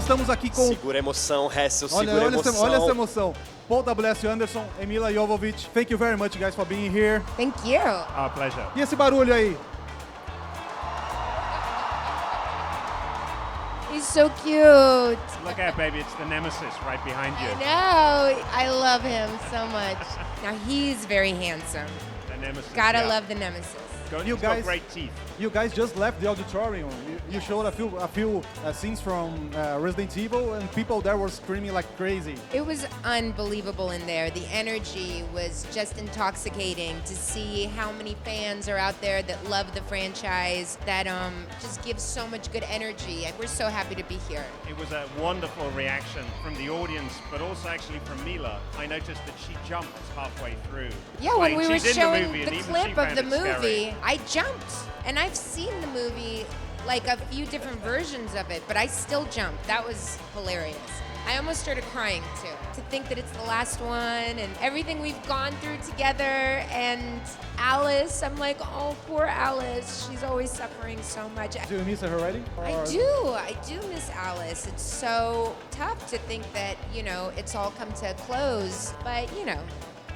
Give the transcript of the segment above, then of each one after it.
estamos aqui com... Segura a emoção, Hessel, Olha, segura a olha, emoção. olha essa emoção. Paul W.S. Anderson e Milla Jovovich. Thank you very much, guys, for being here. Thank you. Our pleasure. E esse barulho aí? He's so cute. Look out, baby, it's the nemesis right behind you. I know. I love him so much. Now he's very handsome. The nemesis. Gotta yeah. love the nemesis. You He's got guys- great teeth. You guys just left the auditorium. You showed a few scenes from Resident Evil, and people there were screaming like crazy. It was unbelievable in there. The energy was just intoxicating to see how many fans are out there that love the franchise, that just gives so much good energy. We're so happy to be here. It was a wonderful reaction from the audience, but also actually from Milla. I noticed that she jumped halfway through. Yeah, when we were She's in showing the, movie, the and even she clip of found the it scary. movie, I jumped. And I've seen the movie, like a few different versions of it, but I still jumped. That was hilarious. I almost started crying too, to think that it's the last one and everything we've gone through together. And Alice, I'm like, oh, poor Alice. She's always suffering so much. Do you miss her already? I do miss Alice. It's so tough to think that, you know, it's all come to a close, but you know,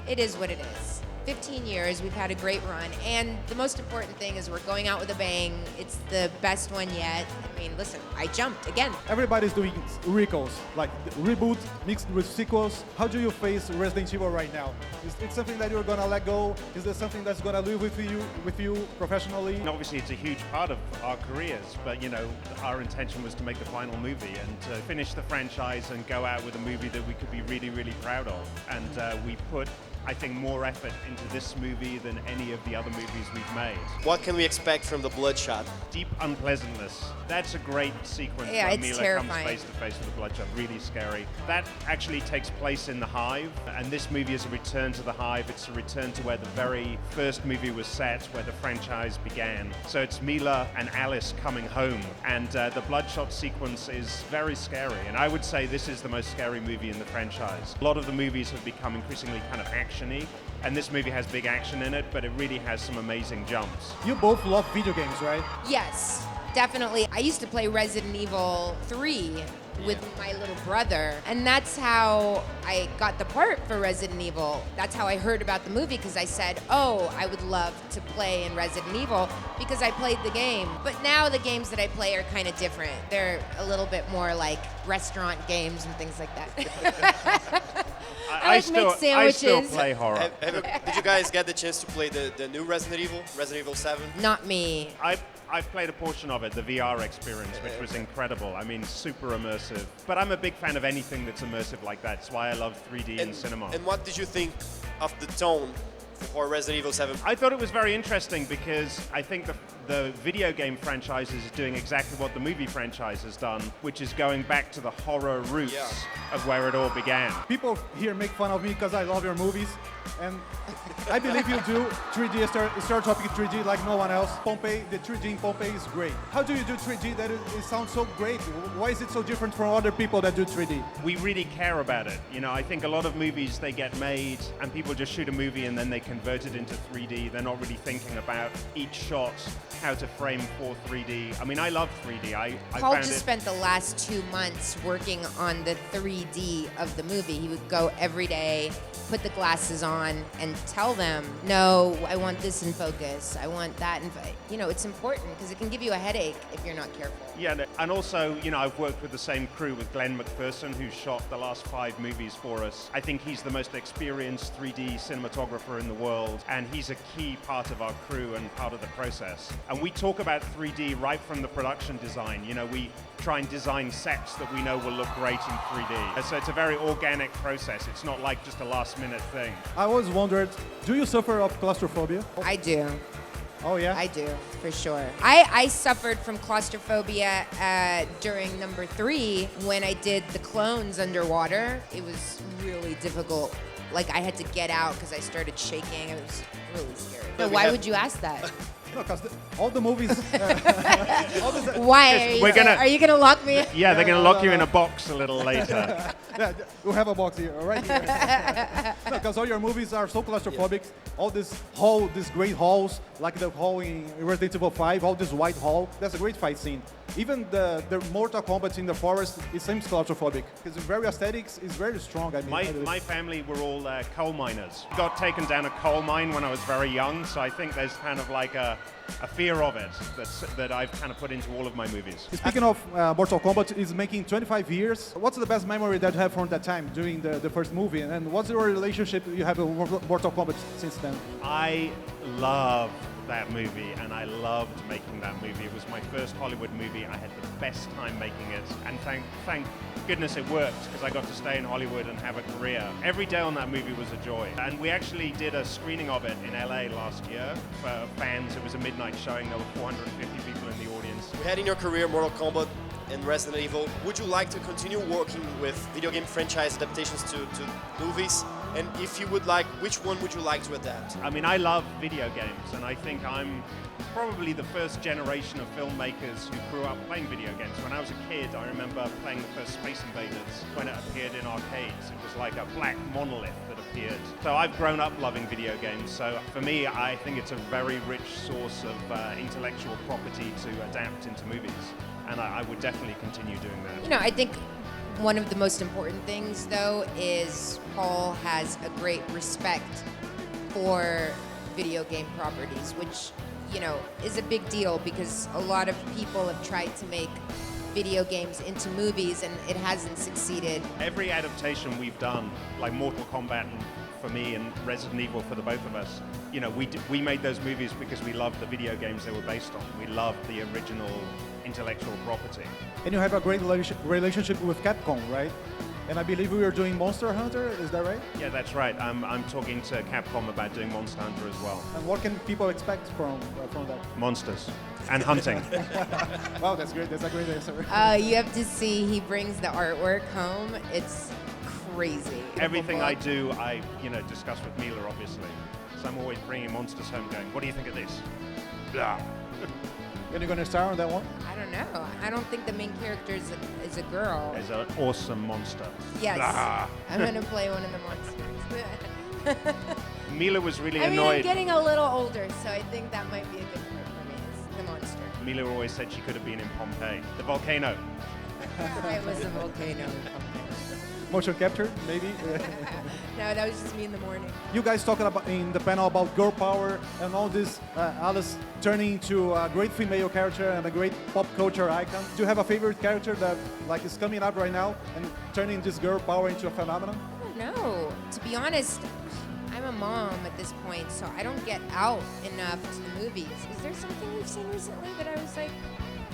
it is what it is. 15 years, we've had a great run, and the most important thing is we're going out with a bang. It's the best one yet. I mean, listen, I jumped again. Everybody's doing recalls, like reboot mixed with sequels. How do you face Resident Evil right now? Is it something that you're gonna let go? Is there something that's gonna live with you professionally? And obviously, it's a huge part of our careers, but you know, our intention was to make the final movie and to finish the franchise and go out with a movie that we could be really, really proud of. And we put, I think, more effort into this movie than any of the other movies we've made. What can we expect from the Bloodshot? Deep unpleasantness. That's a great sequence Yeah, where it's Milla terrifying. comes face to face with the Bloodshot. Really scary. That actually takes place in the Hive, and this movie is a return to the Hive. It's a return to where the very first movie was set, where the franchise began. So it's Milla and Alice coming home, and the Bloodshot sequence is very scary. And I would say this is the most scary movie in the franchise. A lot of the movies have become increasingly kind of actiony, and this movie has big action in it, but it really has some amazing jumps. You both love video games, right? Yes, definitely. I used to play Resident Evil 3 with my little brother, and that's how I got the part for Resident Evil. That's how I heard about the movie, because I said, oh, I would love to play in Resident Evil because I played the game. But now the games that I play are kind of different. They're a little bit more like restaurant games and things like that. I like make sandwiches. I still play horror. Did you guys get the chance to play the new Resident Evil 7? Not me. I've played a portion of it, the VR experience, which was incredible. I mean, super immersive. But I'm a big fan of anything that's immersive like that. That's why I love 3D in cinema. And what did you think of the tone for Resident Evil 7? I thought it was very interesting because I think the video game franchise is doing exactly what the movie franchise has done, which is going back to the horror roots of where it all began. People here make fun of me because I love your movies, and I believe you do 3D, Star Topic 3D like no one else. Pompeii, the 3D in Pompeii is great. How do you do 3D that it sounds so great? Why is it so different from other people that do 3D? We really care about it. You know, I think a lot of movies, they get made and people just shoot a movie and then they convert it into 3D. They're not really thinking about each shot, how to frame for 3D. I mean, I love 3D. Paul just spent the last 2 months working on the 3D of the movie. He would go every day, put the glasses on, and tell them, no, I want this in focus. I want that in focus. You know, it's important because it can give you a headache if you're not careful. Yeah, and also, you know, I've worked with the same crew with Glenn McPherson, who shot the last 5 movies for us. I think he's the most experienced 3D cinematographer in the world, and he's a key part of our crew and part of the process. And we talk about 3D right from the production design. You know, we try and design sets that we know will look great in 3D. And so it's a very organic process. It's not like just a last-minute thing. I always wondered, do you suffer of claustrophobia? I do. Oh, yeah? I do, for sure. I suffered from claustrophobia during number 3 when I did the clones underwater. It was really difficult. Like, I had to get out because I started shaking. It was really scary. So why would you ask that? No, because all the movies... Why? Are you gonna lock me? Yeah, they're going to lock you in a box a little later. Yeah, we'll have a box here, right here. Because all your movies are so claustrophobic. All these great halls, like the hall in Resident Evil 5, all this white hall. That's a great fight scene. Even the Mortal Kombat in the forest, it seems claustrophobic. It's very aesthetics, it's very strong. I mean, My family were all coal miners. Got taken down a coal mine when I was very young, so I think there's kind of like a fear of it that I've kind of put into all of my movies. Speaking of Mortal Kombat, is making 25 years. What's the best memory that you have from that time during the first movie? And what's your relationship you have with Mortal Kombat since then? I love that movie, and I loved making that movie. It was my first Hollywood movie. I had the best time making it, and thank goodness it worked, because I got to stay in Hollywood and have a career. Every day on that movie was a joy. And we actually did a screening of it in LA last year for fans. It was a midnight showing. There were 450 people in the audience. You had in your career Mortal Kombat and Resident Evil. Would you like to continue working with video game franchise adaptations to movies? And if you would like, which one would you like to adapt? I mean, I love video games, and I think I'm probably the first generation of filmmakers who grew up playing video games. When I was a kid, I remember playing the first Space Invaders when it appeared in arcades. It was like a black monolith that appeared. So I've grown up loving video games. So for me, I think it's a very rich source of intellectual property to adapt into movies. And I would definitely continue doing that. You know, I think one of the most important things, though, is Paul has a great respect for video game properties, which, you know, is a big deal because a lot of people have tried to make video games into movies and it hasn't succeeded. Every adaptation we've done, like Mortal Kombat for me and Resident Evil for the both of us, you know, we made those movies because we loved the video games they were based on. We loved the original intellectual property. And you have a great relationship with Capcom, right? And I believe we are doing Monster Hunter, is that right? Yeah, that's right. I'm talking to Capcom about doing Monster Hunter as well. And what can people expect from that? Monsters and hunting. Wow, that's great. That's a great answer. You have to see, he brings the artwork home. It's crazy. Everything I do, I discuss with Milla, obviously. So I'm always bringing monsters home going, what do you think of this? Blah. And you're going to star on that one? I don't know. I don't think the main character is a girl. It's an awesome monster. Yes. Blah. I'm going to play one of the monsters. Milla was really I mean, annoyed. I'm getting a little older, so I think that might be a good part for me, is the monster. Milla always said she could have been in Pompeii. The volcano. It was a volcano. Motion capture, maybe? No, that was just me in the morning. You guys talking about in the panel about girl power and all this, Alice turning into a great female character and a great pop culture icon. Do you have a favorite character that like is coming up right now and turning this girl power into a phenomenon? I don't know. To be honest, I'm a mom at this point, so I don't get out enough to the movies. Is there something we've seen recently that I was like,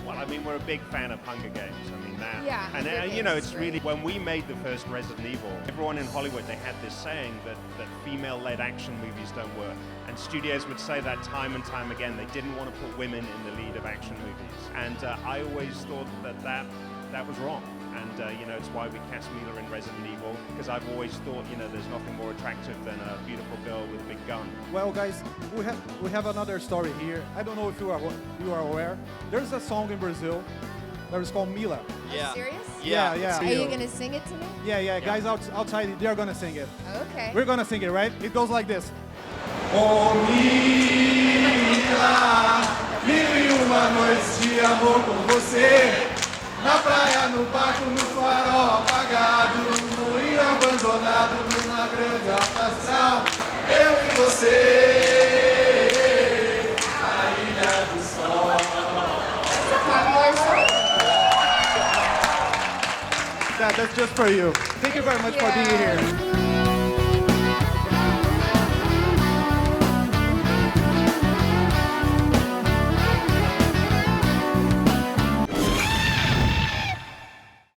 Well, I mean, we're a big fan of Hunger Games. I mean, that. Yeah, And, Hunger you know, Games it's is really, great. when we made the first Resident Evil, everyone in Hollywood, they had this saying that female-led action movies don't work. And studios would say that time and time again. They didn't want to put women in the lead of action movies. And I always thought that was wrong. And, you know, it's why we cast Milla in Resident Evil, because I've always thought, you know, there's nothing more attractive than a beautiful girl with a big gun. Well, guys, we have another story here. I don't know if you are aware. There's a song in Brazil that is called Milla. Yeah. serious? Yeah. Are you going to sing it to me? Yeah. Guys outside, they're gonna sing it. Okay. We're gonna sing it, right? It goes like this. Oh, Milla, mil e uma noites de amor com você. Na praia, no barco, no farol apagado, no moinho abandonado, numa grande alta astral. Eu e você, na Ilha do Sol. Popular song. That's just for you. Thank you very much for being here.